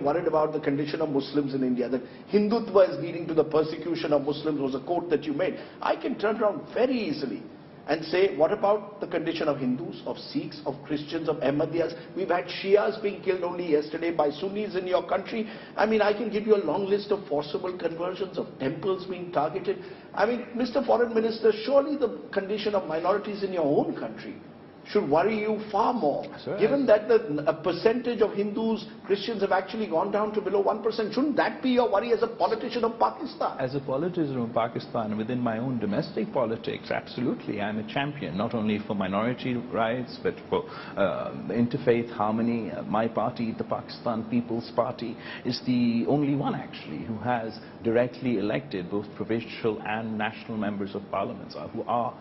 worried about the condition of Muslims in India, that Hindutva is leading to the persecution of Muslims was a quote that you made. I can turn around very easily and say, what about the condition of Hindus, of Sikhs, of Christians, of Ahmadiyyas? We've had Shias being killed only yesterday by Sunnis in your country. I mean, I can give you a long list of forcible conversions, of temples being targeted. I mean, Mr. Foreign Minister, surely the condition of minorities in your own country should worry you far more. Given that a percentage of Hindus, Christians have actually gone down to below 1%, shouldn't that be your worry as a politician of Pakistan? As a politician of Pakistan, within my own domestic politics, absolutely, I'm a champion, not only for minority rights, but for interfaith harmony. My party, the Pakistan People's Party, is the only one actually who has directly elected both provincial and national members of parliament who are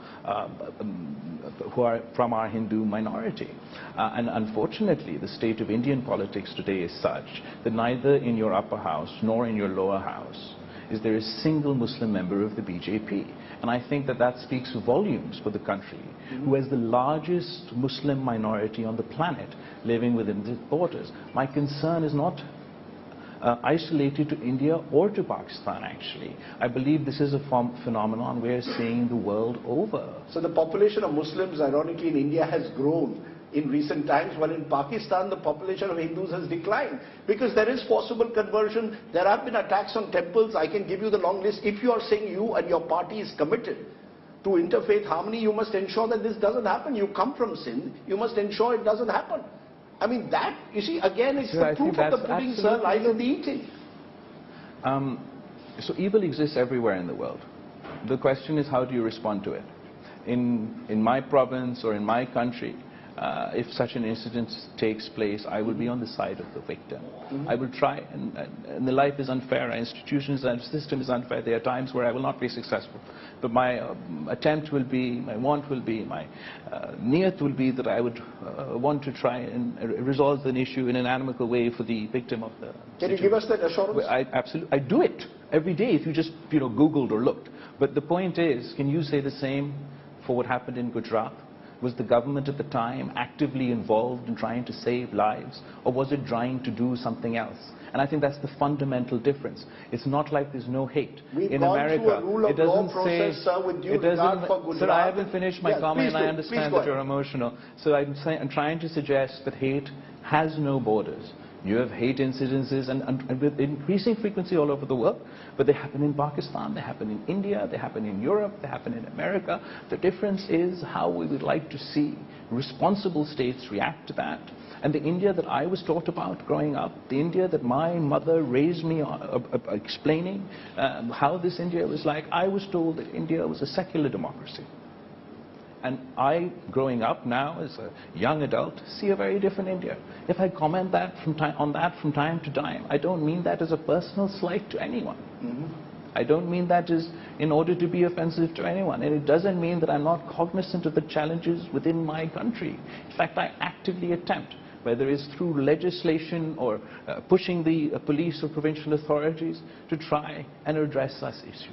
from our Hindu minority. And unfortunately, the state of Indian politics today is such that neither in your upper house nor in your lower house is there a single Muslim member of the BJP. And I think that that speaks volumes for the country, who has the largest Muslim minority on the planet living within its borders. My concern is not isolated to India or to Pakistan, actually. I believe this is a phenomenon we're seeing the world over. So the population of Muslims, ironically, in India has grown in recent times, while in Pakistan the population of Hindus has declined. Because there is forcible conversion, there have been attacks on temples. I can give you the long list. If you are saying you and your party is committed to interfaith harmony, you must ensure that this doesn't happen. You come from Sindh, you must ensure it doesn't happen. I mean, that, you see, again, it's the proof of the pudding, sir, lies in the eating. So evil exists everywhere in the world. The question is, how do you respond to it? In my province or in my country, if such an incident takes place, I will be on the side of the victim. I will try, and the life is unfair, our institutions and system is unfair. There are times where I will not be successful. But my attempt will be, my want will be, my niyat will be that I would want to try and resolve an issue in an amicable way for the victim of the Can you give us that assurance? I do it every day if you just, Googled or looked. But the point is, can you say the same for what happened in Gujarat? Was the government at the time actively involved in trying to save lives, or was it trying to do something else? And I think that's the fundamental difference. It's not like there's no hate. In America, it doesn't say... Sir, I haven't finished my comment, and I understand that you're emotional. So I'm trying to suggest that hate has no borders. You have hate incidences and with increasing frequency all over the world, but they happen in Pakistan, they happen in India, they happen in Europe, they happen in America. The difference is how we would like to see responsible states react to that. And the India that I was taught about growing up, the India that my mother raised me explaining how this India was like, I was told that India was a secular democracy. And I, growing up now as a young adult, see a very different India. If I comment on that from time to time, I don't mean that as a personal slight to anyone. I don't mean that as in order to be offensive to anyone. And it doesn't mean that I'm not cognizant of the challenges within my country. In fact, I actively attempt, whether it's through legislation or pushing the police or provincial authorities, to try and address such issues.